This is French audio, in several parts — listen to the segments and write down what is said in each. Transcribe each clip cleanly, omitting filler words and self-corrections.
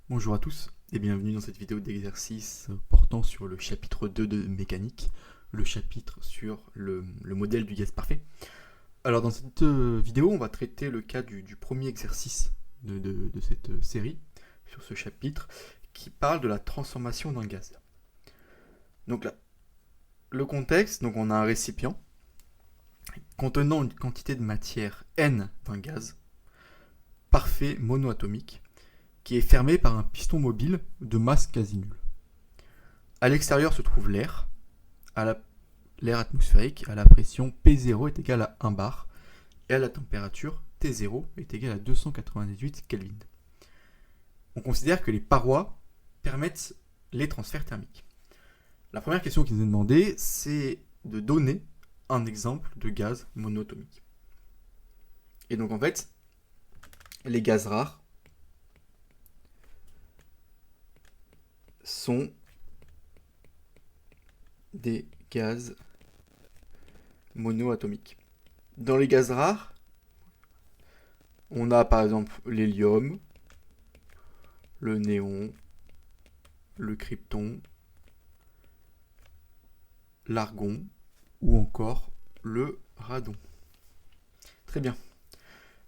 Bonjour à tous et bienvenue dans cette vidéo d'exercice portant sur le chapitre 2 de mécanique, le chapitre sur le modèle du gaz parfait. Alors dans cette vidéo, on va traiter le cas du premier exercice de cette série sur ce chapitre qui parle de la transformation d'un gaz. Donc là, le contexte, donc on a un récipient contenant une quantité de matière N d'un gaz parfait monoatomique qui est fermé par un piston mobile de masse quasi nulle. À l'extérieur se trouve l'air, l'air atmosphérique à la pression P0 est égale à 1 bar et à la température T0 est égale à 298 Kelvin. On considère que les parois permettent les transferts thermiques. La première question qui nous est demandée, c'est de donner un exemple de gaz monoatomique. Et donc en fait, les gaz rares sont des gaz monoatomiques. Dans les gaz rares, on a par exemple l'hélium, le néon, le krypton, l'argon ou encore le radon. Très bien.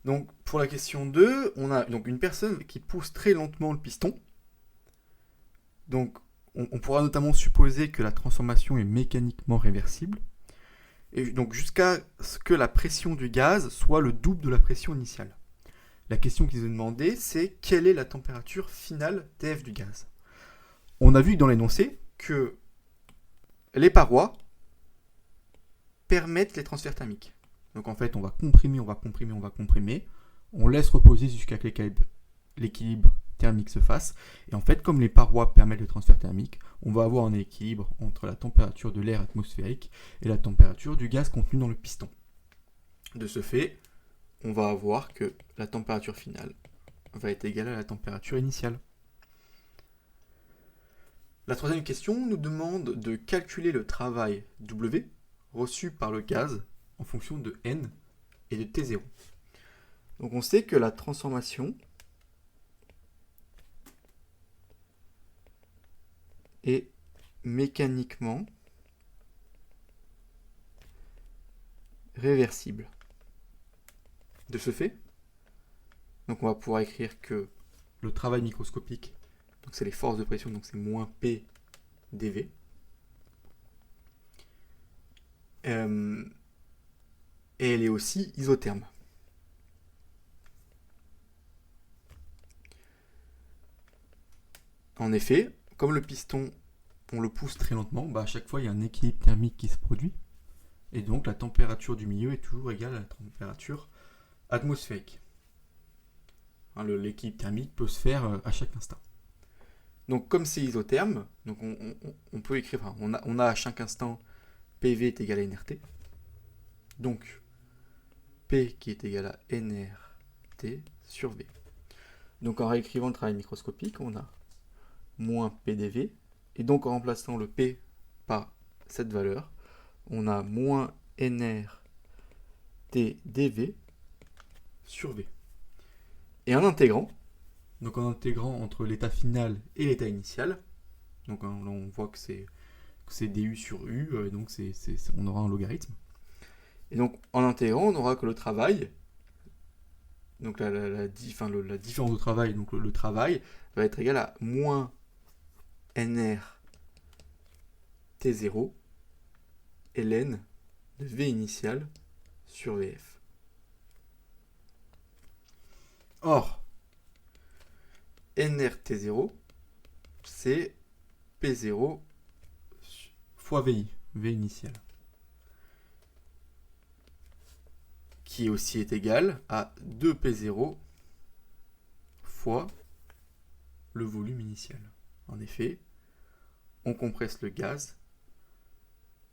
Donc pour la question 2, on a donc une personne qui pousse très lentement le piston. Donc on pourra notamment supposer que la transformation est mécaniquement réversible. Et donc jusqu'à ce que la pression du gaz soit le double de la pression initiale. La question qui nous est demandée, c'est quelle est la température finale TF du gaz. On a vu dans l'énoncé que les parois permettent les transferts thermiques. Donc en fait, on va comprimer, on va comprimer, on va comprimer. On laisse reposer jusqu'à ce que l'équilibre thermique se fasse. Et en fait, comme les parois permettent le transfert thermique, on va avoir un équilibre entre la température de l'air atmosphérique et la température du gaz contenu dans le piston. De ce fait, on va avoir que la température finale va être égale à la température initiale. La troisième question nous demande de calculer le travail W reçu par le gaz en fonction de N et de T0. Donc on sait que la transformation est mécaniquement réversible. De ce fait, donc on va pouvoir écrire que le travail microscopique, donc c'est les forces de pression, donc c'est moins P dV. Et elle est aussi isotherme. En effet, comme le piston, on le pousse très lentement, à chaque fois il y a un équilibre thermique qui se produit. Et donc la température du milieu est toujours égale à la température atmosphérique. L'équilibre thermique peut se faire à chaque instant. Donc comme c'est isotherme, donc on peut écrire, on a à chaque instant PV est égal à nRT. Donc P qui est égal à nRT sur V. Donc en réécrivant le travail microscopique, on a moins PdV. Et donc en remplaçant le P par cette valeur, on a moins nRT/dV sur V. Et en intégrant entre l'état final et l'état initial, donc on voit que c'est du sur U, donc on aura un logarithme. Et donc en intégrant, on aura que le travail, donc la différence de travail, donc le travail va être égal à moins nR T0 ln de V initial sur VF. Or, nRT0, c'est P0 fois VI, V initial, qui aussi est égal à 2P0 fois le volume initial. En effet, on compresse le gaz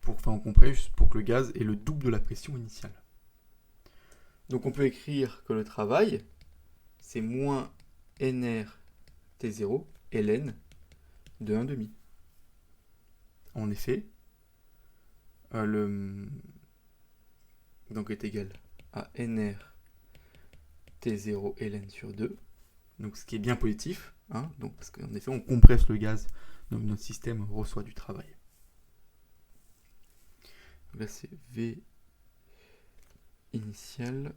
pour que le gaz ait le double de la pression initiale. Donc on peut écrire que le travail, c'est moins nRT0 ln de 1,5. En effet, donc est égal à nRT0 ln sur 2 donc ce qui est bien positif, hein, donc, parce qu'en effet on compresse le gaz, donc notre système reçoit du travail. Donc là c'est V initial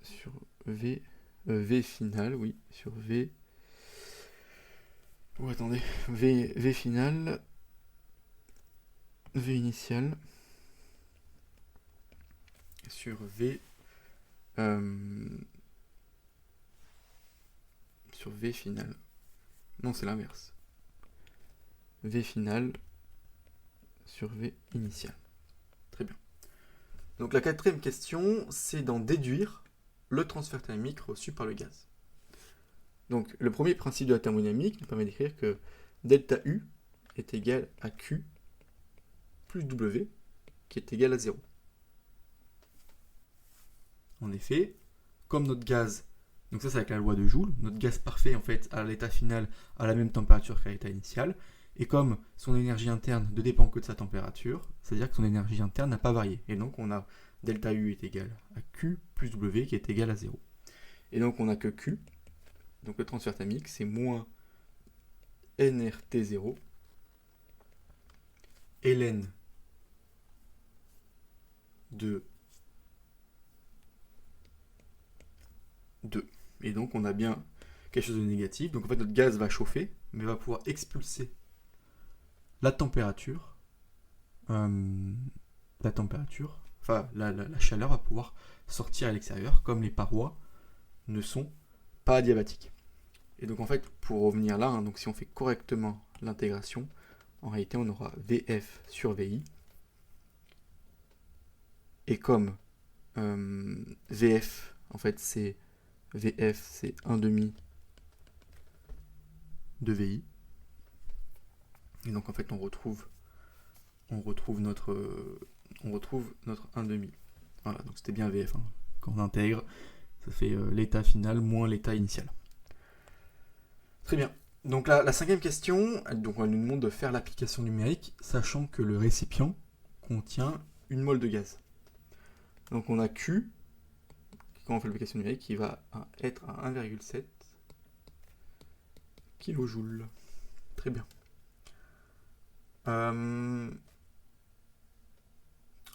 sur V, V final, oui, sur V. Oh, attendez, V final, V initial sur V sur V final. Non, c'est l'inverse. V final sur V initial. Très bien. Donc la quatrième question, c'est d'en déduire le transfert thermique reçu par le gaz. Donc le premier principe de la thermodynamique nous permet d'écrire que delta U est égal à Q plus W qui est égal à 0. En effet, comme notre gaz, donc ça c'est avec la loi de Joule, notre gaz parfait en fait à l'état final a la même température qu'à l'état initial, et comme son énergie interne ne dépend que de sa température, c'est-à-dire que son énergie interne n'a pas varié. Et donc on a delta U est égal à Q plus W qui est égal à 0. Et donc on n'a que Q, donc le transfert thermique c'est moins nRT0 ln de 2. Et donc on a bien quelque chose de négatif. Donc en fait notre gaz va chauffer, mais va pouvoir expulser la température. La chaleur va pouvoir sortir à l'extérieur, comme les parois ne sont pas adiabatiques. Et donc en fait, pour revenir là, donc si on fait correctement l'intégration, en réalité on aura VF sur VI. Et comme VF, en fait c'est 1/2 de VI. Et donc en fait on retrouve notre 1/2. Voilà, donc c'était bien VF. Hein. Quand on intègre, ça fait l'état final moins l'état initial. Très bien. Donc la cinquième question, donc on nous demande de faire l'application numérique, sachant que le récipient contient 1 mol de gaz. Donc on a Q, quand on fait l'application numérique, qui va être à 1,7 kJ. Très bien.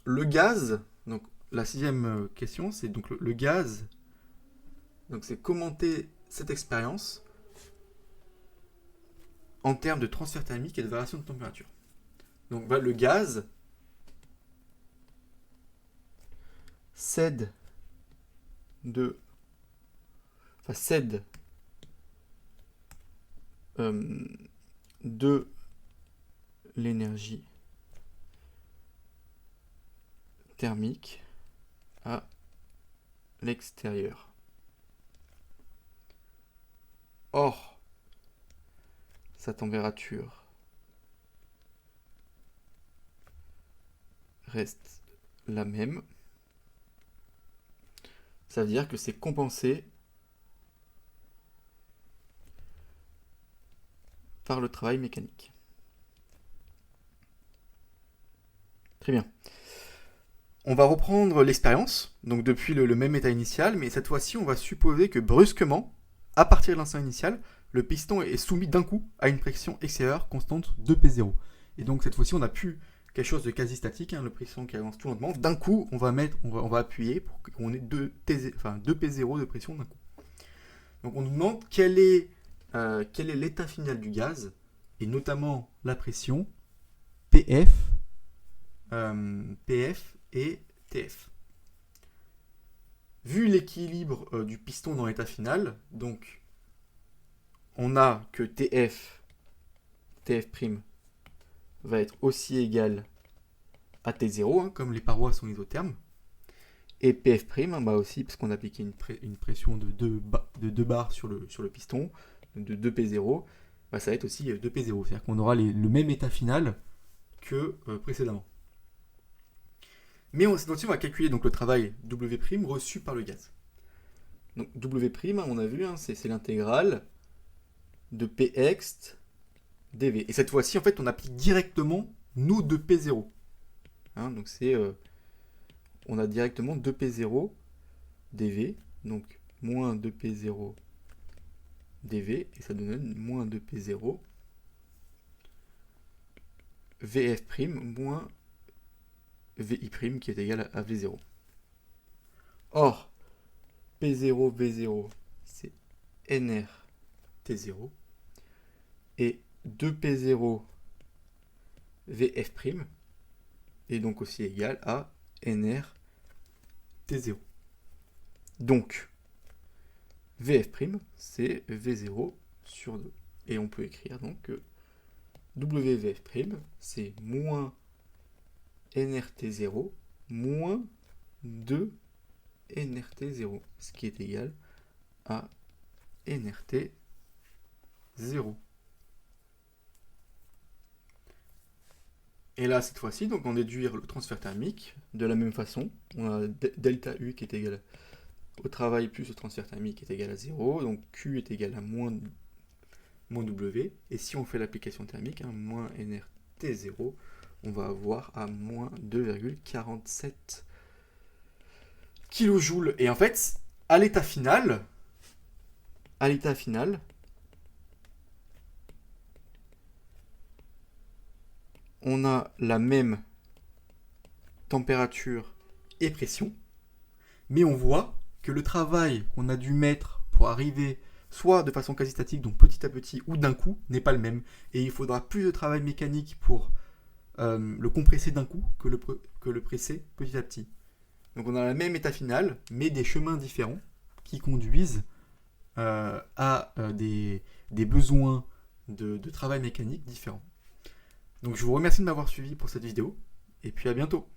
Le gaz, donc la sixième question, c'est donc le gaz, donc c'est commenter cette expérience en termes de transfert thermique et de variation de température. Donc le gaz cède de l'énergie thermique à l'extérieur. Or, sa température reste la même. Ça veut dire que c'est compensé par le travail mécanique. Très bien. On va reprendre l'expérience, donc depuis le même état initial, mais cette fois-ci, on va supposer que brusquement, à partir de l'instant initial, le piston est soumis d'un coup à une pression extérieure constante de P0. Et donc cette fois-ci, on n'a plus quelque chose de quasi statique, le piston qui avance tout lentement. D'un coup, on va appuyer pour qu'on ait 2 P0 de pression d'un coup. Donc on nous demande quel est l'état final du gaz, et notamment la pression PF et TF. Vu l'équilibre du piston dans l'état final, donc on a que TF va être aussi égal à T0, comme les parois sont isothermes, et PF' aussi, parce qu'on a appliqué une pression de 2 bars sur le piston, de 2P0, ça va être aussi 2P0, c'est-à-dire qu'on aura le même état final que précédemment. Mais cette fois-ci, on va calculer donc le travail W' reçu par le gaz. Donc W', on a vu, c'est l'intégrale de Px dV. Et cette fois-ci, en fait, on applique directement nos 2P0. Donc on a directement 2P0 dV, donc moins 2P0 dV, et ça donne moins 2P0 VF' moins VI' qui est égal à V0. Or, P0, V0, c'est NR T0, et 2P0 VF' est donc aussi égal à NR T0. Donc, VF', c'est V0 sur 2. Et on peut écrire donc que WVF', c'est moins NRT0 moins 2 NRT0, ce qui est égal à NRT0. Et là, cette fois-ci, donc on déduire le transfert thermique de la même façon. On a delta U qui est égal au travail plus le transfert thermique est égal à 0. Donc Q est égal à moins W. Et si on fait l'application thermique, moins NRT0, on va avoir à moins 2,47 kJ. Et en fait, à l'état final, on a la même température et pression, mais on voit que le travail qu'on a dû mettre pour arriver soit de façon quasi statique, donc petit à petit, ou d'un coup, n'est pas le même. Et il faudra plus de travail mécanique pour le compresser d'un coup que le presser petit à petit. Donc on a le même état final, mais des chemins différents qui conduisent à des besoins de travail mécanique différents. Donc je vous remercie de m'avoir suivi pour cette vidéo, et puis à bientôt.